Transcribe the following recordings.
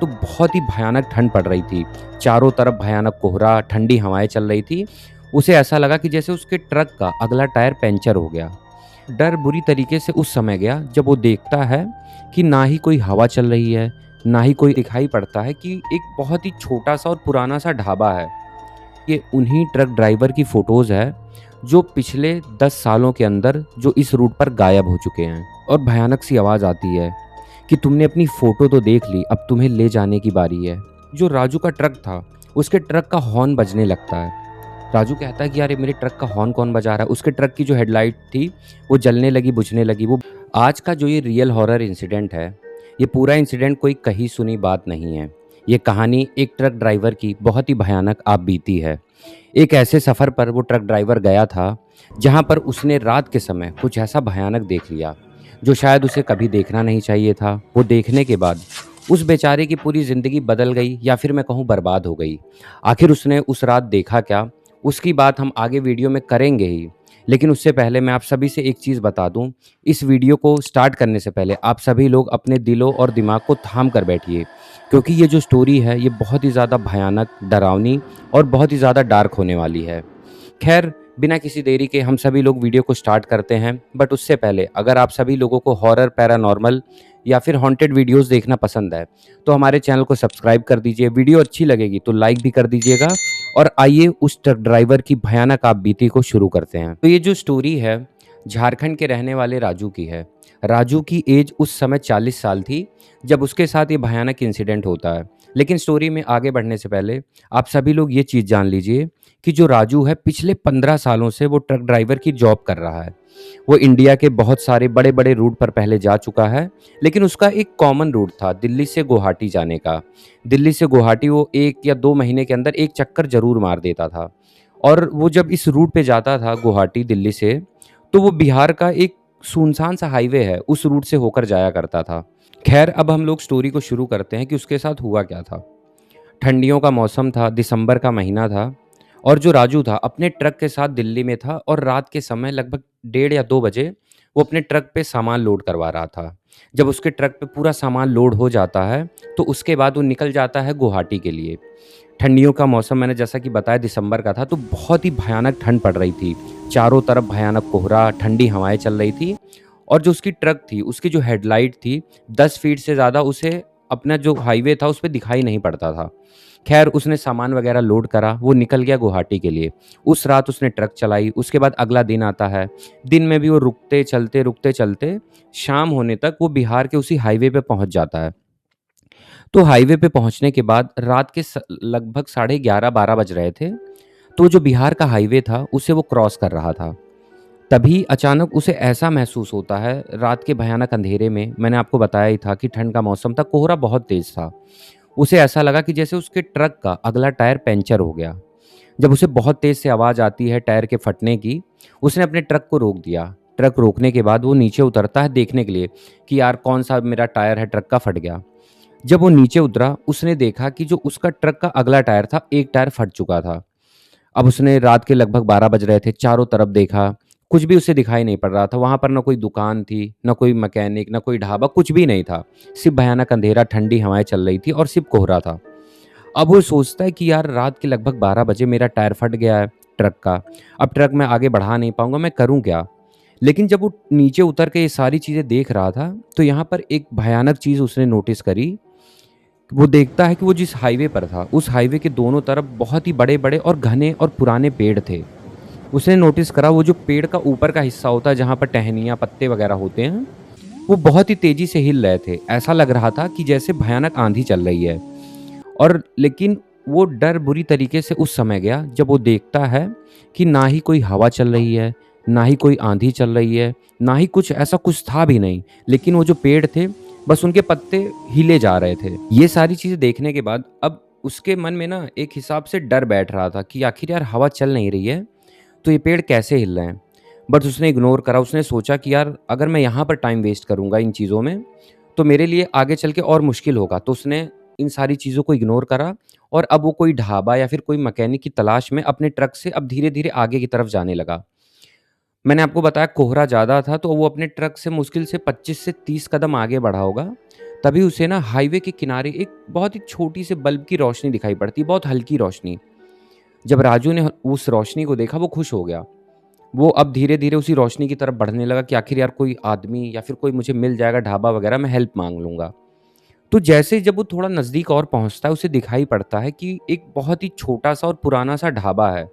तो बहुत ही भयानक ठंड पड़ रही थी। चारों तरफ भयानक कोहरा, ठंडी हवाएँ चल रही थी। उसे ऐसा लगा कि जैसे उसके ट्रक का अगला टायर पंक्चर हो गया। डर बुरी तरीके से उस समय गया जब वो देखता है कि ना ही कोई हवा चल रही है, ना ही कोई दिखाई पड़ता है कि एक बहुत ही छोटा-सा और पुराना-सा ढाबा है। ये उन्हीं ट्रक ड्राइवर की फ़ोटोज़ है, जो पिछले 10 सालों के अंदर जो इस रूट पर गायब हो चुके हैं। और भयानक सी आवाज़ आती है कि तुमने अपनी फ़ोटो तो देख ली, अब तुम्हें ले जाने की बारी है। जो राजू का ट्रक था, उसके ट्रक का हॉर्न बजने लगता है। राजू कहता है कि यार ये मेरे ट्रक का हॉर्न कौन बजा रहा है? उसके ट्रक की जो हेडलाइट थी, वो जलने लगी, बुझने लगी। वो आज का जो ये रियल हॉरर इंसिडेंट है, ये पूरा इंसिडेंट कोई कही सुनी बात नहीं है। ये कहानी एक ट्रक ड्राइवर की बहुत ही भयानक आप बीती है। एक ऐसे सफ़र पर वो ट्रक ड्राइवर गया था, जहाँ पर उसने रात के समय कुछ ऐसा भयानक देख लिया, जो शायद उसे कभी देखना नहीं चाहिए था। वो देखने के बाद उस बेचारे की पूरी ज़िंदगी बदल गई, या फिर मैं कहूँ बर्बाद हो गई। आखिर उसने उस रात देखा क्या? उसकी बात हम आगे वीडियो में करेंगे ही। लेकिन उससे पहले मैं आप सभी से एक चीज़ बता दूँ, इस वीडियो को स्टार्ट करने से पहले आप सभी लोग अपने दिलों और दिमाग को थाम कर बैठिए, क्योंकि ये जो स्टोरी है, ये बहुत ही ज़्यादा भयानक, डरावनी और बहुत ही ज़्यादा डार्क होने वाली है। खैर, बिना किसी देरी के हम सभी लोग वीडियो को स्टार्ट करते हैं। बट उससे पहले अगर आप सभी लोगों को हॉरर, पैरानॉर्मल या फिर हॉन्टेड वीडियोस देखना पसंद है, तो हमारे चैनल को सब्सक्राइब कर दीजिए। वीडियो अच्छी लगेगी तो लाइक भी कर दीजिएगा। और आइए उस ट्रक ड्राइवर की भयानक आप बीती को शुरू करते हैं। तो ये जो स्टोरी है, झारखंड के रहने वाले राजू की है। राजू की एज उस समय 40 साल थी, जब उसके साथ ये भयानक इंसिडेंट होता है। लेकिन स्टोरी में आगे बढ़ने से पहले आप सभी लोग ये चीज़ जान लीजिए कि जो राजू है, पिछले 15 सालों से वो ट्रक ड्राइवर की जॉब कर रहा है। वो इंडिया के बहुत सारे बड़े-बड़े रूट पर पहले जा चुका है, लेकिन उसका एक कॉमन रूट था दिल्ली से गुवाहाटी जाने का। दिल्ली से गुवाहाटी वो 1 या 2 महीने के अंदर एक चक्कर ज़रूर मार देता था। और वो जब इस रूट पे जाता था गुवाहाटी दिल्ली से, तो वो बिहार का एक सुनसान सा हाईवे है, उस रूट से होकर जाया करता था। खैर, अब हम लोग स्टोरी को शुरू करते हैं कि उसके साथ हुआ क्या था। ठंडियों का मौसम था, दिसंबर का महीना था, और जो राजू था अपने ट्रक के साथ दिल्ली में था, और रात के समय लगभग 1:30 या 2 बजे वो अपने ट्रक पे सामान लोड करवा रहा था। जब उसके ट्रक पे पूरा सामान लोड हो जाता है, तो उसके बाद वो निकल जाता है गुवाहाटी के लिए। ठंडियों का मौसम, मैंने जैसा कि बताया, दिसंबर का था, तो बहुत ही भयानक ठंड पड़ रही थी। चारों तरफ भयानक कोहरा, ठंडी हवाएँ चल रही थी, और जो उसकी ट्रक थी, उसकी जो हेडलाइट थी, 10 फीट से ज़्यादा उसे अपना जो हाईवे था, उस पे दिखाई नहीं पड़ता था। खैर, उसने सामान वगैरह लोड करा, वो निकल गया गुवाहाटी के लिए। उस रात उसने ट्रक चलाई, उसके बाद अगला दिन आता है। दिन में भी वो रुकते चलते शाम होने तक वो बिहार के उसी हाईवे पे पहुँच जाता है। तो हाईवे पे पहुँचने के बाद रात के लगभग साढ़े 11-12 बज रहे थे। तो जो बिहार का हाईवे था, उसे वो क्रॉस कर रहा था। तभी अचानक उसे ऐसा महसूस होता है, रात के भयानक अंधेरे में, मैंने आपको बताया ही था कि ठंड का मौसम था, कोहरा बहुत तेज़ था। उसे ऐसा लगा कि जैसे उसके ट्रक का अगला टायर पंक्चर हो गया। जब उसे बहुत तेज़ से आवाज़ आती है टायर के फटने की, उसने अपने ट्रक को रोक दिया। ट्रक रोकने के बाद वो नीचे उतरता है देखने के लिए कि यार कौन-सा मेरा टायर है ट्रक का फट गया। जब वो नीचे उतरा, उसने देखा कि जो उसका ट्रक का अगला टायर था, एक टायर फट चुका था। अब उसने रात के लगभग 12 बज रहे थे, चारों तरफ देखा, कुछ भी उसे दिखाई नहीं पड़ रहा था। वहाँ पर ना कोई दुकान थी, ना कोई मैकेनिक, ना कोई ढाबा, कुछ भी नहीं था। सिर्फ़ भयानक अंधेरा, ठंडी हवाएँ चल रही थी और सिर्फ़ कोहरा था। अब वो सोचता है कि यार रात के लगभग 12 बजे मेरा टायर फट गया है ट्रक का। अब ट्रक मैं आगे बढ़ा नहीं पाऊँगा, मैं करूँ क्या? लेकिन जब वो नीचे उतर के ये सारी चीज़ें देख रहा था, तो यहाँ पर एक भयानक चीज़ उसने नोटिस करी। वो देखता है कि वो जिस हाईवे पर था, उस हाईवे के दोनों तरफ बहुत ही बड़े-बड़े और घने और पुराने पेड़ थे। उसने नोटिस करा वो जो पेड़ का ऊपर का हिस्सा होता है, जहाँ पर टहनियाँ, पत्ते वगैरह होते हैं, वो बहुत ही तेज़ी से हिल रहे थे। ऐसा लग रहा था कि जैसे भयानक आँधी चल रही है। और लेकिन वो डर बुरी तरीके से उस समय गया जब वो देखता है कि ना ही कोई हवा चल रही है, ना ही कोई आँधी चल रही है, ना ही कुछ ऐसा कुछ था भी नहीं। लेकिन वो जो पेड़ थे, बस उनके पत्ते हिले जा रहे थे। ये सारी चीज़ें देखने के बाद अब उसके मन में ना एक हिसाब से डर बैठ रहा था कि आखिर यार हवा चल नहीं रही है, तो ये पेड़ कैसे हिल रहे हैं? बट उसने इग्नोर करा। उसने सोचा कि यार अगर मैं यहाँ पर टाइम वेस्ट करूँगा इन चीज़ों में, तो मेरे लिए आगे चल के और मुश्किल होगा। तो उसने इन सारी चीज़ों को इग्नोर करा, और अब वो कोई ढाबा या फिर कोई मैकेनिक की तलाश में अपने ट्रक से अब धीरे-धीरे आगे की तरफ जाने लगा। मैंने आपको बताया कोहरा ज़्यादा था, तो वो अपने ट्रक से मुश्किल से 25 से 30 कदम आगे बढ़ा होगा। तभी उसे ना हाईवे के किनारे एक बहुत ही छोटी से बल्ब की रोशनी दिखाई पड़ती है, बहुत हल्की रोशनी। जब राजू ने उस रोशनी को देखा वो खुश हो गया। वो अब धीरे-धीरे उसी रोशनी की तरफ बढ़ने लगा कि आखिर यार कोई आदमी या फिर कोई मुझे मिल जाएगा ढाबा वगैरह, मैं हेल्प माँग लूँगा। तो जैसे ही जब वो थोड़ा नज़दीक और पहुँचता है, उसे दिखाई पड़ता है कि एक बहुत ही छोटा-सा और पुराना-सा ढाबा है।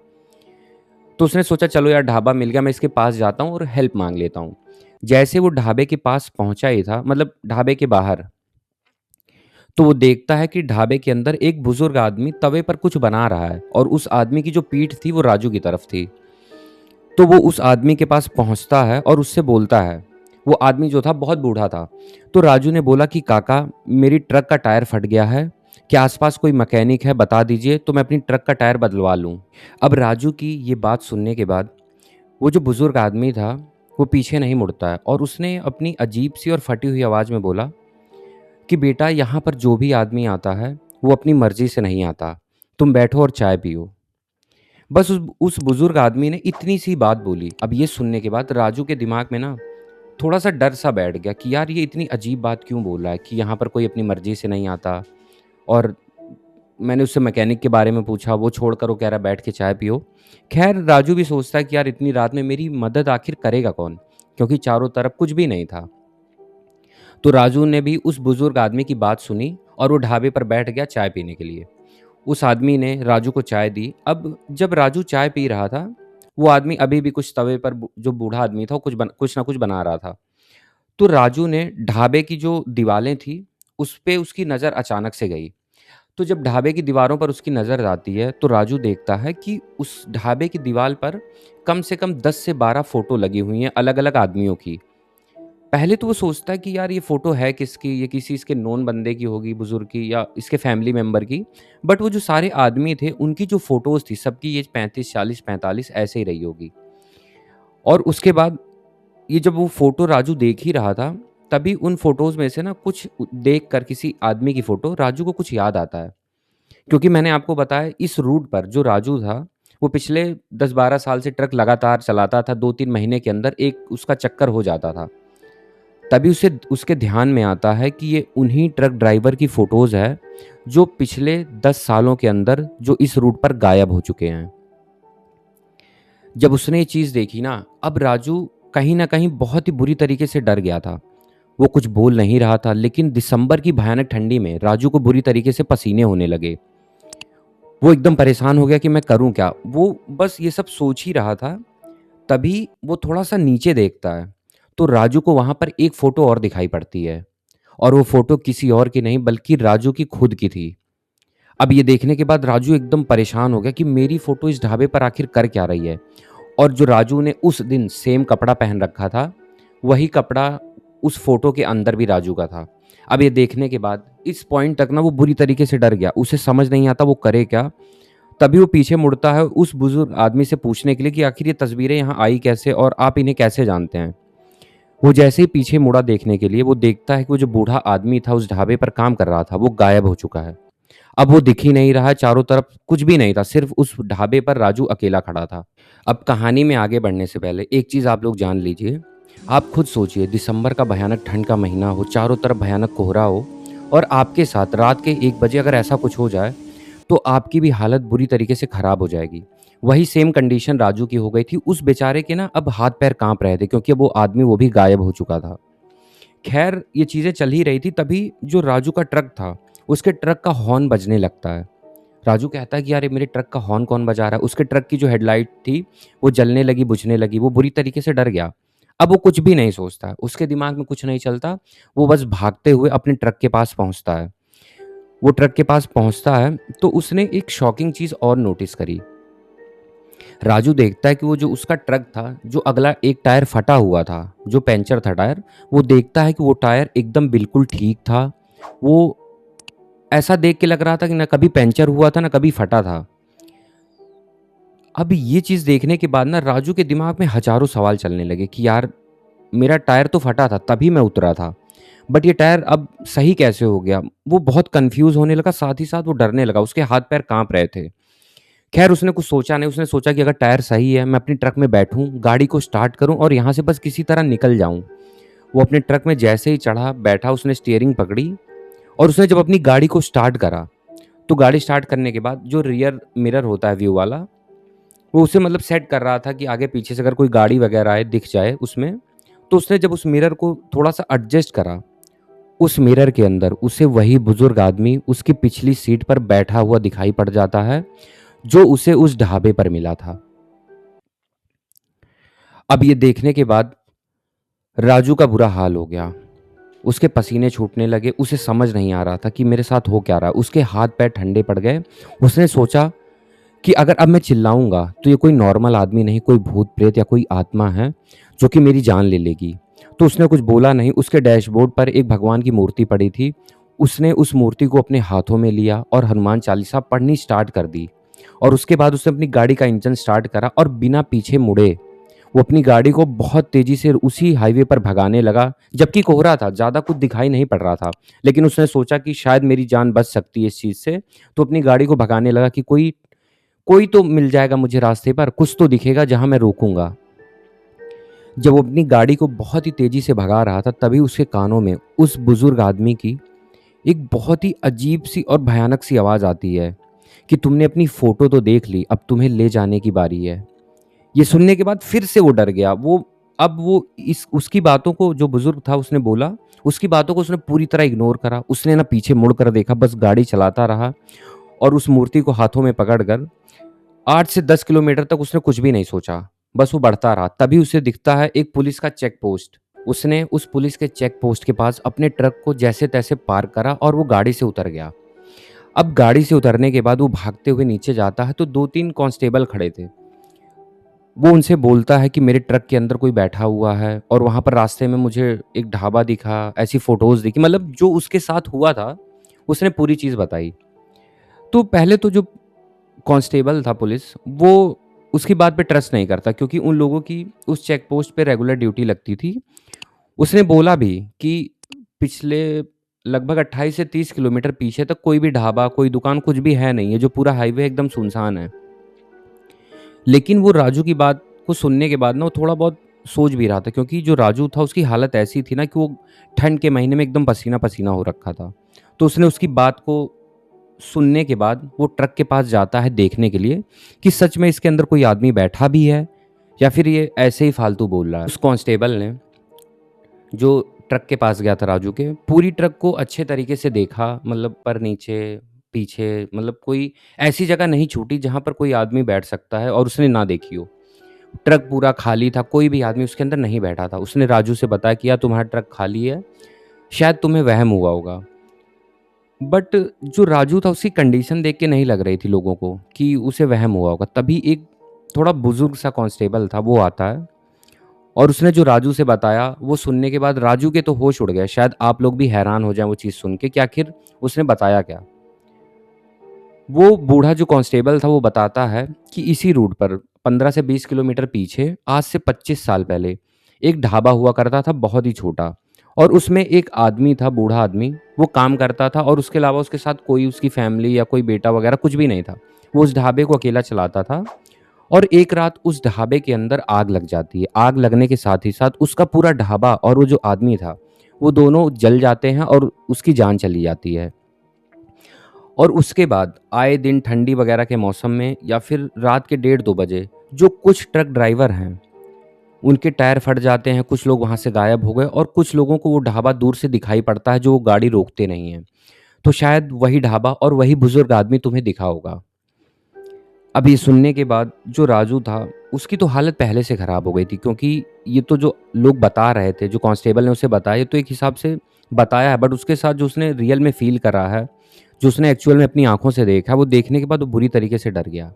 तो उसने सोचा चलो यार ढाबा मिल गया, मैं इसके पास जाता हूँ और हेल्प माँग लेता हूँ। जैसे वो ढाबे के पास पहुँचा ही था, मतलब ढाबे के बाहर, तो वो देखता है कि ढाबे के अंदर एक बुजुर्ग आदमी तवे पर कुछ बना रहा है और उस आदमी की जो पीठ थी वो राजू की तरफ थी। तो वो उस आदमी के पास पहुँचता है और उससे बोलता है। वो आदमी जो था बहुत बूढ़ा था। तो राजू ने बोला कि काका, मेरी ट्रक का टायर फट गया है। क्या आस-पास कोई मैकेनिक है, बता दीजिए तो मैं अपनी ट्रक का टायर बदलवा लूँ। अब राजू की ये बात सुनने के बाद वो जो बुजुर्ग आदमी था, वो पीछे नहीं मुड़ता है और उसने अपनी अजीब-सी और फटी हुई आवाज़ में बोला कि बेटा, यहाँ पर जो भी आदमी आता है, वो अपनी मर्ज़ी से नहीं आता। तुम बैठो और चाय पियो। बस उस बुजुर्ग आदमी ने इतनी सी बात बोली। अब ये सुनने के बाद राजू के दिमाग में ना थोड़ा-सा डर सा बैठ गया कि यार ये इतनी अजीब बात क्यों बोल रहा है कि यहाँ पर कोई अपनी मर्ज़ी से नहीं आता। और मैंने उससे मैकेनिक के बारे में पूछा, वो छोड़कर वो कह रहा है बैठ के चाय पियो। ख़ैर राजू भी सोचता है कि यार इतनी रात में मेरी मदद आखिर करेगा कौन? क्योंकि चारों तरफ कुछ भी नहीं था। तो राजू ने भी उस बुजुर्ग आदमी की बात सुनी और वो ढाबे पर बैठ गया चाय पीने के लिए। उस आदमी ने राजू को चाय दी। अब जब राजू चाय पी रहा था, वो आदमी अभी भी कुछ तवे पर जो बूढ़ा आदमी था, वो कुछ ना कुछ बना रहा था। तो राजू ने ढाबे की जो दीवालें थी, उस पे उसकी नज़र अचानक से गई। तो जब ढाबे की दीवारों पर उसकी नज़र जाती है, तो राजू देखता है कि उस ढाबे की दीवार पर कम से कम 10 से 12 फ़ोटो लगी हुई हैं अलग-अलग आदमियों की। पहले तो वो सोचता है कि यार ये फ़ोटो है किसकी? ये किसी इसके नोन बंदे की होगी, बुज़ुर्ग की या इसके फैमिली मेंबर की। बट वो जो सारे आदमी थे, उनकी जो फ़ोटोज़ थी, सबकी एज 35, 40, 45 ऐसे ही रही होगी। और उसके बाद ये जब वो फ़ोटो राजू देख ही रहा था, तभी उन फ़ोटोज़ में से ना कुछ देख कर किसी आदमी की फ़ोटो राजू को कुछ याद आता है। क्योंकि मैंने आपको बताया इस रूट पर जो राजू था, वो पिछले 10-12 साल से ट्रक लगातार चलाता था, 2-3 महीने के अंदर एक उसका चक्कर हो जाता था। तभी उसे उसके ध्यान में आता है कि ये उन्हीं ट्रक ड्राइवर की फ़ोटोज़ है, जो पिछले 10 सालों के अंदर जो इस रूट पर गायब हो चुके हैं। जब उसने ये चीज़ देखी ना, अब राजू कहीं न कहीं बहुत ही बुरी तरीके से डर गया था। वो कुछ बोल नहीं रहा था, लेकिन दिसंबर की भयानक ठंडी में राजू को बुरी तरीके से पसीने होने लगे। वो एकदम परेशान हो गया कि मैं करूँ क्या? वो बस ये सब सोच ही रहा था, तभी वो थोड़ा-सा नीचे देखता है, तो राजू को वहाँ पर एक फ़ोटो और दिखाई पड़ती है और वो फ़ोटो किसी और की नहीं बल्कि राजू की खुद की थी। अब ये देखने के बाद राजू एकदम परेशान हो गया कि मेरी फ़ोटो इस ढाबे पर आखिर कर क्या रही है? और जो राजू ने उस दिन सेम कपड़ा पहन रखा था, वही कपड़ा उस फ़ोटो के अंदर भी राजू का था। अब ये देखने के बाद इस पॉइंट तक ना वो बुरी तरीके से डर गया, उसे समझ नहीं आता वो करे क्या? तभी वो पीछे मुड़ता है उस बुजुर्ग आदमी से पूछने के लिए कि आखिर ये तस्वीरें यहाँ आई कैसे और आप इन्हें कैसे जानते हैं? वो जैसे ही पीछे मुड़ा देखने के लिए, वो देखता है कि वो जो बूढ़ा आदमी था उस ढाबे पर काम कर रहा था, वो गायब हो चुका है। अब वो दिख ही नहीं रहा है, चारों तरफ कुछ भी नहीं था, सिर्फ़ उस ढाबे पर राजू अकेला खड़ा था। अब कहानी में आगे बढ़ने से पहले एक चीज़ आप लोग जान लीजिए, आप खुद सोचिए दिसंबर का भयानक ठंड का महीना हो, चारों तरफ भयानक कोहरा हो और आपके साथ रात के 1 बजे अगर ऐसा कुछ हो जाए, तो आपकी भी हालत बुरी तरीके से खराब हो जाएगी। वही सेम कंडीशन राजू की हो गई थी, उस बेचारे के ना अब हाथ-पैर काँप रहे थे क्योंकि अब वो आदमी वो भी गायब हो चुका था। ख़ैर ये चीज़ें चल ही रही थी तभी जो राजू का ट्रक था, उसके ट्रक का हॉर्न बजने लगता है। राजू कहता है कि यार ये मेरे ट्रक का हॉर्न कौन बजा रहा है? उसके ट्रक की जो हेडलाइट थी, वो जलने लगी, बुझने लगी, वो बुरी तरीके से डर गया। अब वो कुछ भी नहीं सोचता, उसके दिमाग में कुछ नहीं चलता, वो बस भागते हुए अपने ट्रक के पास पहुँचता है। वो ट्रक के पास पहुँचता है, तो उसने एक शॉकिंग चीज़ और नोटिस करी। राजू देखता है कि वो जो उसका ट्रक था, जो अगला एक टायर फटा हुआ था, जो पंचर था टायर, वो देखता है कि वो टायर एकदम बिल्कुल ठीक था। वो ऐसा देख के लग रहा था कि ना कभी पंचर हुआ था, ना कभी फटा था। अब ये चीज़ देखने के बाद ना राजू के दिमाग में हज़ारों सवाल चलने लगे कि यार मेरा टायर तो फटा था, तभी मैं उतरा था। बट ये टायर अब सही कैसे हो गया? वो बहुत कन्फ्यूज़ होने लगा, साथ ही साथ वो डरने लगा, उसके हाथ-पैर काँप रहे थे। ख़ैर उसने कुछ सोचा नहीं, उसने सोचा कि अगर टायर सही है, मैं अपनी ट्रक में बैठूँ, गाड़ी को स्टार्ट करूँ और यहाँ से बस किसी तरह निकल जाऊँ। वो अपने ट्रक में जैसे ही चढ़ा, बैठा, उसने स्टीयरिंग पकड़ी और उसने जब अपनी गाड़ी को स्टार्ट करा, तो गाड़ी स्टार्ट करने के बाद जो रियर मिरर होता है व्यू वाला, वो उसे मतलब सेट कर रहा था कि आगे पीछे से अगर कोई गाड़ी वगैरह आए, दिख जाए उसमें। तो उसने जब उस मिरर को थोड़ा-सा एडजस्ट करा, उस मिरर के अंदर उसे वही बुजुर्ग आदमी उसकी पिछली सीट पर बैठा हुआ दिखाई पड़ जाता है, जो उसे उस ढाबे पर मिला था। अब ये देखने के बाद राजू का बुरा हाल हो गया। उसके पसीने छूटने लगे, उसे समझ नहीं आ रहा था कि मेरे साथ हो क्या रहा है। उसके हाथ-पैर ठंडे पड़ गए। उसने सोचा कि अगर अब मैं चिल्लाऊँगा तो ये कोई नॉर्मल आदमी नहीं, कोई भूत-प्रेत या कोई आत्मा है जो कि मेरी जान ले लेगी। तो उसने कुछ बोला नहीं। उसके डैशबोर्ड पर एक भगवान की मूर्ति पड़ी थी। उसने उस मूर्ति को अपने हाथों में लिया और हनुमान चालीसा पढ़नी स्टार्ट कर दी और उसके बाद उसने अपनी गाड़ी का इंजन स्टार्ट करा और बिना पीछे मुड़े वो अपनी गाड़ी को बहुत तेज़ी से उसी हाईवे पर भगाने लगा, जबकि कोहरा था, ज़्यादा कुछ दिखाई नहीं पड़ रहा था। लेकिन उसने सोचा कि शायद मेरी जान बच सकती है इस चीज़ से, तो अपनी गाड़ी को भगाने लगा कि कोई कोई तो मिल जाएगा मुझे रास्ते पर, कुछ तो दिखेगा जहाँ मैं रोकूँगा। जब वो अपनी गाड़ी को बहुत ही तेज़ी से भगा रहा था, तभी उसके कानों में उस बुज़ुर्ग आदमी की एक बहुत ही अजीब-सी और भयानक-सी आवाज़ आती है कि तुमने अपनी फ़ोटो तो देख ली, अब तुम्हें ले जाने की बारी है। ये सुनने के बाद फिर से वो डर गया। अब वो इस उसकी बातों को, जो बुज़ुर्ग था उसने बोला, उसकी बातों को उसने पूरी तरह इग्नोर करा। उसने ना पीछे मुड़ कर देखा, बस गाड़ी चलाता रहा और उस मूर्ति को हाथों में पकड़कर 8 से 10 किलोमीटर तक उसने कुछ भी नहीं सोचा, बस वो बढ़ता रहा। तभी उसे दिखता है एक पुलिस का चेक पोस्ट। उसने उस पुलिस के चेक पोस्ट के पास अपने ट्रक को जैसे-तैसे पार्क करा और वो गाड़ी से उतर गया। अब गाड़ी से उतरने के बाद वो भागते हुए नीचे जाता है, तो 2-3 कांस्टेबल खड़े थे। वो उनसे बोलता है कि मेरे ट्रक के अंदर कोई बैठा हुआ है और वहाँ पर रास्ते में मुझे एक ढाबा दिखा, ऐसी फ़ोटोज़ दिखी, मतलब जो उसके साथ हुआ था, उसने पूरी चीज़ बताई। तो पहले तो जो कांस्टेबल था पुलिस, वो उसकी बात पे ट्रस्ट नहीं करता, क्योंकि उन लोगों की उस चेक पोस्ट पे रेगुलर ड्यूटी लगती थी। उसने बोला भी कि पिछले लगभग 28 से 30 किलोमीटर पीछे तक कोई भी ढाबा, कोई दुकान, कुछ भी है नहीं है, जो पूरा हाईवे एकदम सुनसान है। लेकिन वो राजू की बात को सुनने के बाद ना वो थोड़ा बहुत सोच भी रहा था, क्योंकि जो राजू था उसकी हालत ऐसी थी ना कि वो ठंड के महीने में एकदम पसीना-पसीना हो रखा था। तो उसने उसकी बात को सुनने के बाद वो ट्रक के पास जाता है देखने के लिए कि सच में इसके अंदर कोई आदमी बैठा भी है या फिर ये ऐसे ही फालतू बोल रहा है। उस कांस्टेबल ने, जो ट्रक के पास गया था राजू के, पूरी ट्रक को अच्छे तरीके से देखा, मतलब पर नीचे, पीछे, मतलब कोई ऐसी जगह नहीं छूटी जहाँ पर कोई आदमी बैठ सकता है और उसने ना देखी हो। ट्रक पूरा खाली था, कोई भी आदमी उसके अंदर नहीं बैठा था। उसने राजू से बताया कि यार तुम्हारा ट्रक खाली है, शायद तुम्हें वहम हुआ होगा। बट जो राजू था उसकी कंडीशन देख के नहीं लग रही थी लोगों को कि उसे वहम हुआ होगा। तभी एक थोड़ा बुजुर्ग सा कांस्टेबल था, वो आता है और उसने जो राजू से बताया, वो सुनने के बाद राजू के तो होश उड़ गए। शायद आप लोग भी हैरान हो जाएं वो चीज़ सुन के कि आखिर उसने बताया क्या। वो बूढ़ा जो कांस्टेबल था वो बताता है कि इसी रूट पर 15 से 20 किलोमीटर पीछे आज से 25 साल पहले एक ढाबा हुआ करता था, बहुत ही छोटा, और उसमें एक आदमी था, बूढ़ा आदमी, वो काम करता था और उसके अलावा उसके साथ कोई उसकी फैमिली या कोई बेटा वगैरह कुछ भी नहीं था। वो उस ढाबे को अकेला चलाता था और एक रात उस ढाबे के अंदर आग लग जाती है। आग लगने के साथ ही साथ उसका पूरा ढाबा और वो जो आदमी था, वो दोनों जल जाते हैं और उसकी जान चली जाती है। और उसके बाद आए दिन ठंडी वगैरह के मौसम में या फिर रात के 1:30-2 बजे जो कुछ ट्रक ड्राइवर हैं, उनके टायर फट जाते हैं, कुछ लोग वहाँ से गायब हो गए और कुछ लोगों को वो ढाबा दूर से दिखाई पड़ता है जो वो गाड़ी रोकते नहीं हैं। तो शायद वही ढाबा और वही बुजुर्ग आदमी तुम्हें दिखा होगा। अब ये सुनने के बाद जो राजू था, उसकी तो हालत पहले से खराब हो गई थी, क्योंकि ये तो जो लोग बता रहे थे, जो कांस्टेबल ने उसे बताया, ये तो एक हिसाब से बताया है, बट उसके साथ जो उसने रियल में फ़ील करा है, जो उसने एक्चुअल में अपनी आँखों से देखा, वो देखने के बाद वो बुरी तरीके से डर गया।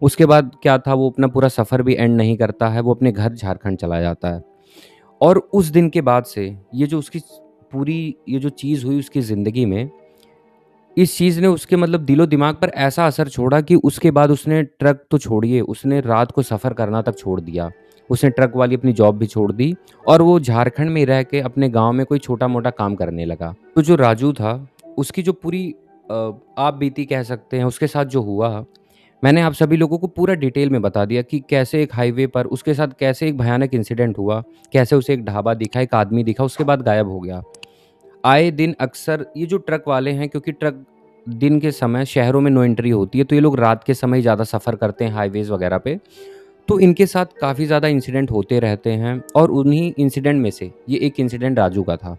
उसके बाद क्या था, वो अपना पूरा सफ़र भी एंड नहीं करता है, वो अपने घर झारखंड चला जाता है। और उस दिन के बाद से ये जो उसकी पूरी ये जो चीज़ हुई उसकी ज़िंदगी में, इस चीज़ ने उसके मतलब दिलो-दिमाग पर ऐसा असर छोड़ा कि उसके बाद उसने ट्रक तो छोड़िए, उसने रात को सफ़र करना तक छोड़ दिया। उसने ट्रक वाली अपनी जॉब भी छोड़ दी और वो झारखंड में ही रह के अपने गाँव में कोई छोटा-मोटा काम करने लगा। तो जो राजू था, उसकी जो पूरी आप बीती कह सकते हैं, उसके साथ जो हुआ, मैंने आप सभी लोगों को पूरा डिटेल में बता दिया कि कैसे एक हाईवे पर उसके साथ कैसे एक भयानक इंसिडेंट हुआ, कैसे उसे एक ढाबा दिखा, एक आदमी दिखा, उसके बाद गायब हो गया। आए दिन अक्सर ये जो ट्रक वाले हैं, क्योंकि ट्रक दिन के समय शहरों में नो एंट्री होती है, तो ये लोग रात के समय ज़्यादा सफ़र करते हैं हाईवेज़ वगैरह पे, तो इनके साथ काफ़ी ज़्यादा इंसिडेंट होते रहते हैं और उन्हीं इंसिडेंट में से ये एक इंसिडेंट राजू का था।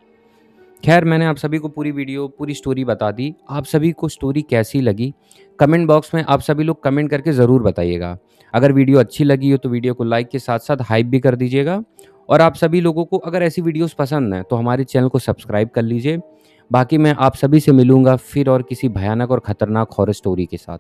ख़ैर मैंने आप सभी को पूरी वीडियो, पूरी स्टोरी बता दी। आप सभी को स्टोरी कैसी लगी? कमेंट बॉक्स में आप सभी लोग कमेंट करके ज़रूर बताइएगा। अगर वीडियो अच्छी लगी हो तो वीडियो को लाइक के साथ-साथ हाइप भी कर दीजिएगा और आप सभी लोगों को अगर ऐसी वीडियोज़ पसंद हैं तो हमारे चैनल को सब्सक्राइब कर लीजिए। बाकी मैं आप सभी से मिलूँगा फिर और किसी भयानक और खतरनाक हॉरर स्टोरी के साथ।